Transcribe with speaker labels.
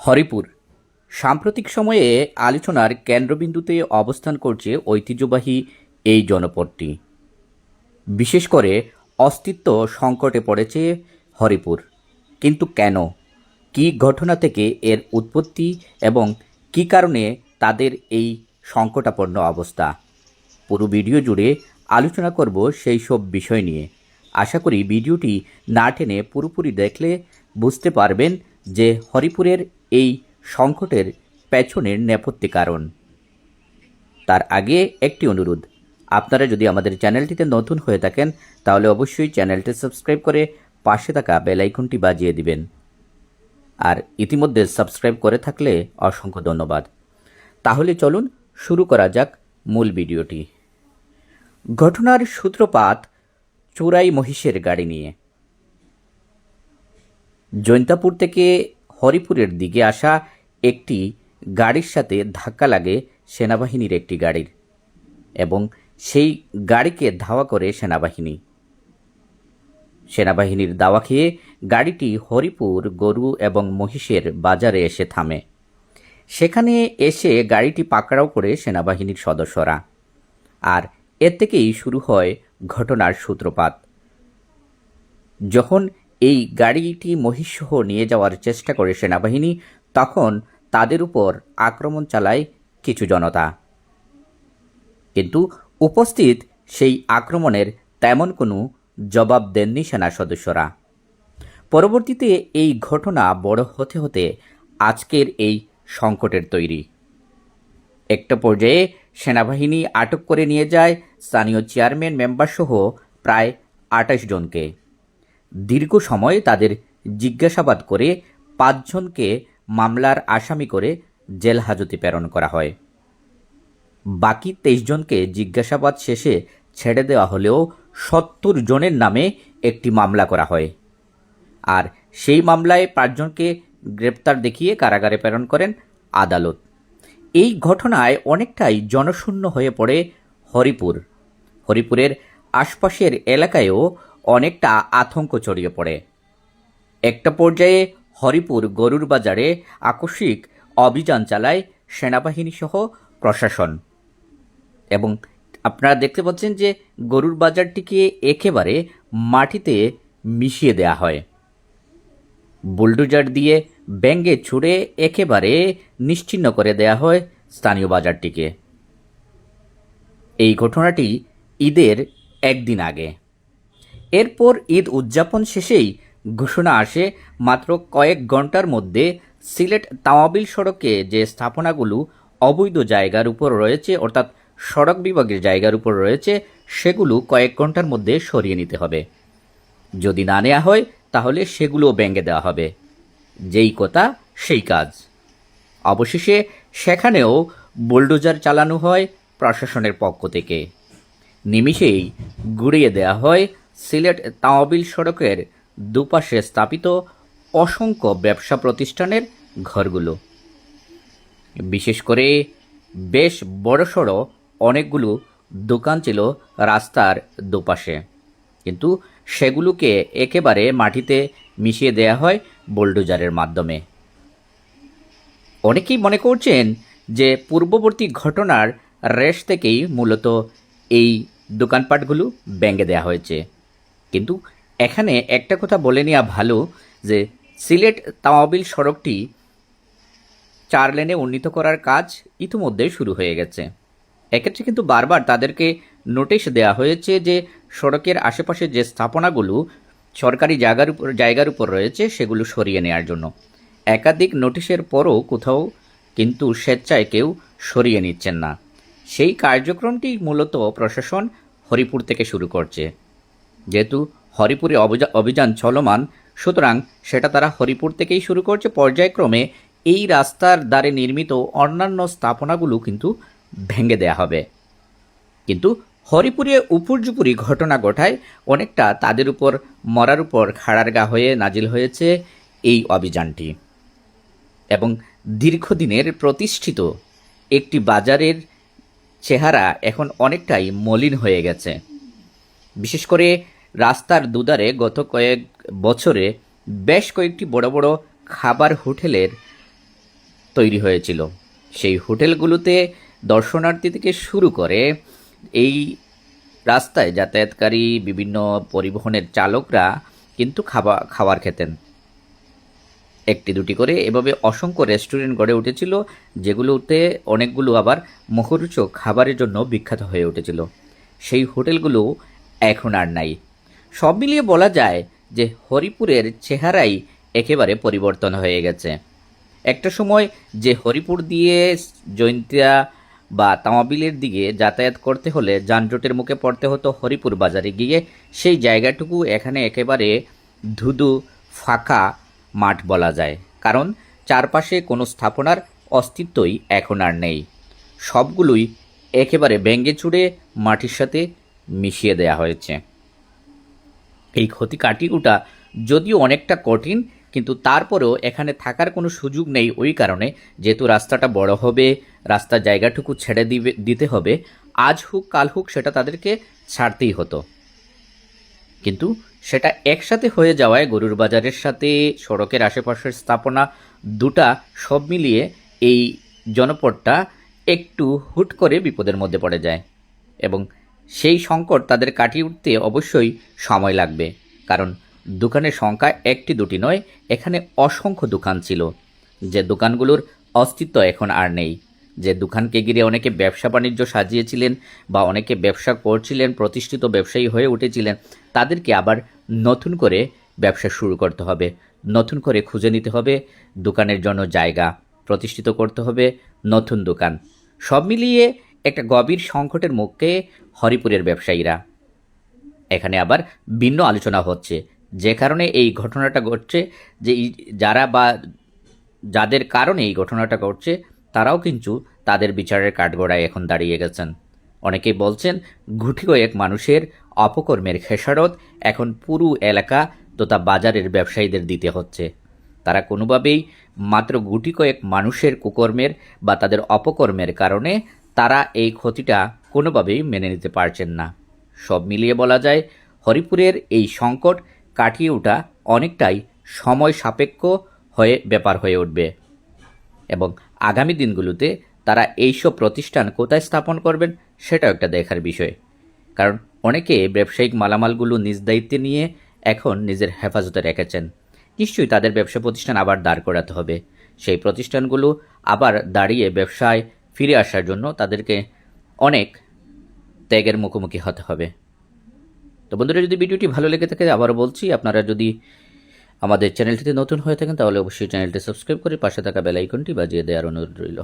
Speaker 1: হরিপুর সাম্প্রতিক সময়ে আলোচনার কেন্দ্রবিন্দুতে অবস্থান করছে ঐতিহ্যবাহী এই জনপদটি। বিশেষ করে অস্তিত্ব সংকটে পড়েছে হরিপুর। কিন্তু কেন, কী ঘটনা থেকে এর উৎপত্তি এবং কী কারণে তাদের এই সংকটাপন্ন অবস্থা, পুরো ভিডিও জুড়ে আলোচনা করব সেই সব বিষয় নিয়ে। আশা করি ভিডিওটি না টেনে পুরোপুরি দেখলে বুঝতে পারবেন যে হরিপুরের এই সংকটের পেছনের নেপথ্যে কারণ। তার আগে একটি অনুরোধ, আপনারা যদি আমাদের চ্যানেলটিতে নতুন হয়ে থাকেন তাহলে অবশ্যই চ্যানেলটি সাবস্ক্রাইব করে পাশে থাকা বেল আইকনটি বাজিয়ে দিবেন। আর ইতিমধ্যে সাবস্ক্রাইব করে থাকলে অসংখ্য ধন্যবাদ। তাহলে চলুন শুরু করা যাক মূল ভিডিওটি। ঘটনার সূত্রপাত চোরাই মহিষের গাড়ি নিয়ে। জৈন্তাপুর থেকে হরিপুরের দিকে আসা একটি গাড়ির সাথে ধাক্কা লাগে সেনাবাহিনীর একটি গাড়ির, এবং সেই গাড়িকে ধাওয়া করে সেনাবাহিনীর দাওয়া খেয়ে গাড়িটি হরিপুর গরু এবং মহিষের বাজারে এসে থামে। সেখানে এসে গাড়িটি পাকড়াও করে সেনাবাহিনীর সদস্যরা, আর এর থেকেই শুরু হয় ঘটনার সূত্রপাত। যখন এই গাড়িটি মহিষসহ নিয়ে যাওয়ার চেষ্টা করে সেনাবাহিনী, তখন তাদের উপর আক্রমণ চালায় কিছু জনতা। কিন্তু উপস্থিত সেই আক্রমণের তেমন কোনো জবাব দেননি সেনা সদস্যরা। পরবর্তীতে এই ঘটনা বড় হতে হতে আজকের এই সংকটের তৈরি। একটা পর্যায়ে সেনাবাহিনী আটক করে নিয়ে যায় স্থানীয় চেয়ারম্যান মেম্বারসহ প্রায় ২৮ জনকে। দীর্ঘ সময় তাদের জিজ্ঞাসাবাদ করে ৫ জনকে মামলার আসামি করে জেল হাজতে প্রেরণ করা হয়। বাকি ২৩ জনকে জিজ্ঞাসাবাদ শেষে ছেড়ে দেওয়া হলেও ৭০ জনের নামে একটি মামলা করা হয়, আর সেই মামলায় ৫ জনকে গ্রেপ্তার দেখিয়ে কারাগারে প্রেরণ করেন আদালত। এই ঘটনায় অনেকটাই জনশূন্য হয়ে পড়ে হরিপুরের আশপাশের এলাকায়ও অনেকটা আতঙ্ক ছড়িয়ে পড়ে। একটা পর্যায়ে হরিপুর গরুর বাজারে আকস্মিক অভিযান চালায় সেনাবাহিনী সহ প্রশাসন, এবং আপনারা দেখতে পাচ্ছেন যে গরুর বাজারটিকে একেবারে মাটিতে মিশিয়ে দেয়া হয়। বুলডোজার দিয়ে ভেঙে ছুঁড়ে একেবারে নিশ্চিহ্ন করে দেয়া হয় স্থানীয় বাজারটিকে। এই ঘটনাটি ঈদের একদিন আগে। এরপর ঈদ উদযাপন শেষেই ঘোষণা আসে মাত্র কয়েক ঘন্টার মধ্যে সিলেট তাওয়াবিল সড়কে যে স্থাপনাগুলো অবৈধ জায়গার উপর রয়েছে, অর্থাৎ সড়ক বিভাগের জায়গার উপর রয়েছে, সেগুলো কয়েক ঘন্টার মধ্যে সরিয়ে নিতে হবে। যদি না নেওয়া হয় তাহলে সেগুলোও ভেঙে দেওয়া হবে। যেই কথা সেই কাজ। অবশেষে সেখানেও বুলডোজার চালানো হয় প্রশাসনের পক্ষ থেকে। নিমিষেই গুড়িয়ে দেওয়া হয় সিলেট তাওয়াবিল সড়কের দুপাশে স্থাপিত অসংখ্য ব্যবসা প্রতিষ্ঠানের ঘরগুলো। বিশেষ করে বেশ বড়সড় অনেকগুলো দোকান ছিল রাস্তার দুপাশে, কিন্তু সেগুলোকে একেবারে মাটিতে মিশিয়ে দেয়া হয় বুলডোজারের মাধ্যমে। অনেকেই মনে করছেন যে পূর্ববর্তী ঘটনার রেশ থেকেই মূলত এই দোকানপাটগুলো ভেঙে দেওয়া হয়েছে। কিন্তু এখানে একটা কথা বলে নেওয়া ভালো যে সিলেট তাওয়াবিল সড়কটি ৪ লেনে উন্নীত করার কাজ ইতিমধ্যে শুরু হয়ে গেছে। এক্ষেত্রে কিন্তু বারবার তাদেরকে নোটিশ দেওয়া হয়েছে যে সড়কের আশেপাশে যে স্থাপনাগুলো সরকারি জায়গার উপর রয়েছে সেগুলো সরিয়ে নেওয়ার জন্য। একাধিক নোটিশের পরও কোথাও কিন্তু স্বেচ্ছায় কেউ সরিয়ে নিচ্ছেন না। সেই কার্যক্রমটি মূলত প্রশাসন হরিপুর থেকে শুরু করছে। যেহেতু হরিপুরে অভিযান চলমান, সুতরাং সেটা তারা হরিপুর থেকেই শুরু করছে। পর্যায়ক্রমে এই রাস্তার ধারে নির্মিত অন্যান্য স্থাপনাগুলো কিন্তু ভেঙে দেয়া হবে। কিন্তু হরিপুরে উপর্যুপুরি ঘটনা ঘটায় অনেকটা তাদের উপর মরার উপর খাড়ার গা হয়ে নাজিল হয়েছে এই অভিযানটি, এবং দীর্ঘদিনের প্রতিষ্ঠিত একটি বাজারের চেহারা এখন অনেকটাই মলিন হয়ে গেছে। বিশেষ করে রাস্তার দুধারে গত কয়েক বছরে বেশ কয়েকটি বড় বড় খাবার হোটেলের তৈরি হয়েছিল। সেই হোটেলগুলোতে দর্শনার্থী থেকে শুরু করে এই রাস্তায় যাতায়াতকারী বিভিন্ন পরিবহনের চালকরা কিন্তু খাবার খেতেন। একটি দুটি করে এভাবে অসংখ্য রেস্টুরেন্ট গড়ে উঠেছিল, যেগুলোতে অনেকগুলো আবার মুখরোচক খাবারের জন্য বিখ্যাত হয়ে উঠেছিল। সেই হোটেলগুলো এখন আর নাই। সব মিলিয়ে বলা যায় যে হরিপুরের চেহারাই একেবারে পরিবর্তন হয়ে গেছে। একটা সময় যে হরিপুর দিয়ে জৈন্তিয়া বা তামাবিলের দিকে যাতায়াত করতে হলে যানজটের মুখে পড়তে হতো হরিপুর বাজারে গিয়ে, সেই জায়গাটুকু এখানে একেবারে ধুধু ফাঁকা মাঠ বলা যায়। কারণ চারপাশে কোনো স্থাপনার অস্তিত্বই এখন আর নেই। সবগুলোই একেবারে ভেঙে চুরে মাটির সাথে মিশিয়ে দেয়া হয়েছে। এই ক্ষতি কাটিয়ে ওঠা যদিও অনেকটা কঠিন, কিন্তু তারপরেও এখানে থাকার কোনো সুযোগ নেই। ওই কারণে যেহেতু রাস্তাটা বড় হবে, রাস্তার জায়গাটুকু ছেড়ে দিতে হবে, আজ হোক কাল হোক সেটা তাদেরকে ছাড়তেই হতো। কিন্তু সেটা একসাথে হয়ে যাওয়ায় গরুর বাজারের সাথে সড়কের আশেপাশের স্থাপনা দুটা সব মিলিয়ে এই জনপদটা একটু হুট করে বিপদের মধ্যে পড়ে যায়, এবং সেই সংকট তাদের কাটিয়ে উঠতে অবশ্যই সময় লাগবে। কারণ দোকানের সংখ্যা একটি দুটি নয়, এখানে অসংখ্য দোকান ছিল, যে দোকানগুলোর অস্তিত্ব এখন আর নেই। যে দোকানকে ঘিরে অনেকে ব্যবসা বাণিজ্য সাজিয়েছিলেন বা অনেকে ব্যবসা করছিলেন, প্রতিষ্ঠিত ব্যবসায়ী হয়ে উঠেছিলেন, তাদেরকে আবার নতুন করে ব্যবসা শুরু করতে হবে, নতুন করে খুঁজে নিতে হবে দোকানের জন্য জায়গা, প্রতিষ্ঠিত করতে হবে নতুন দোকান। সব মিলিয়ে একটা গভীর সংকটের মুখে হরিপুরের ব্যবসায়ীরা। এখানে আবার ভিন্ন আলোচনা হচ্ছে, যে কারণে এই ঘটনাটা ঘটছে, যে যারা বা যাদের কারণে এই ঘটনাটা ঘটছে তারাও কিন্তু তাদের বিচারের কাঠগড়ায় এখন দাঁড়িয়ে গেছেন। অনেকেই বলছেন গুটি কয়েক মানুষের অপকর্মের খেসারত এখন পুরো এলাকা তথা বাজারের ব্যবসায়ীদের দিতে হচ্ছে। তারা কোনোভাবেই মাত্র গুটি কয়েক মানুষের কুকর্মের বা তাদের অপকর্মের কারণে তারা এই ক্ষতিটা কোনোভাবেই মেনে নিতে পারছেন না। সব মিলিয়ে বলা যায় হরিপুরের এই সংকট কাটিয়ে ওঠা অনেকটাই সময় সাপেক্ষ ব্যাপার হয়ে উঠবে, এবং আগামী দিনগুলোতে তারা এইসব প্রতিষ্ঠান কোথায় স্থাপন করবেন সেটাও একটা দেখার বিষয়। কারণ অনেকে ব্যবসায়িক মালামালগুলো নিজ দায়িত্বে নিয়ে এখন নিজের হেফাজতে রেখেছেন। নিশ্চয়ই তাদের ব্যবসা প্রতিষ্ঠান আবার দাঁড় করাতে হবে। সেই প্রতিষ্ঠানগুলো আবার দাঁড়িয়ে ব্যবসায় ফিরে আসার জন্য তাদেরকে অনেক ত্যাগের মুখোমুখি হতে হবে। তো বন্ধুরা, যদি ভিডিওটি ভালো লেগে থাকে, আবারও বলছি, আপনারা যদি আমাদের চ্যানেলটিতে নতুন হয়ে থাকেন তাহলে অবশ্যই চ্যানেলটি সাবস্ক্রাইব করে পাশে থাকা বেল আইকনটি বাজিয়ে দেওয়ার অনুরোধ রইল।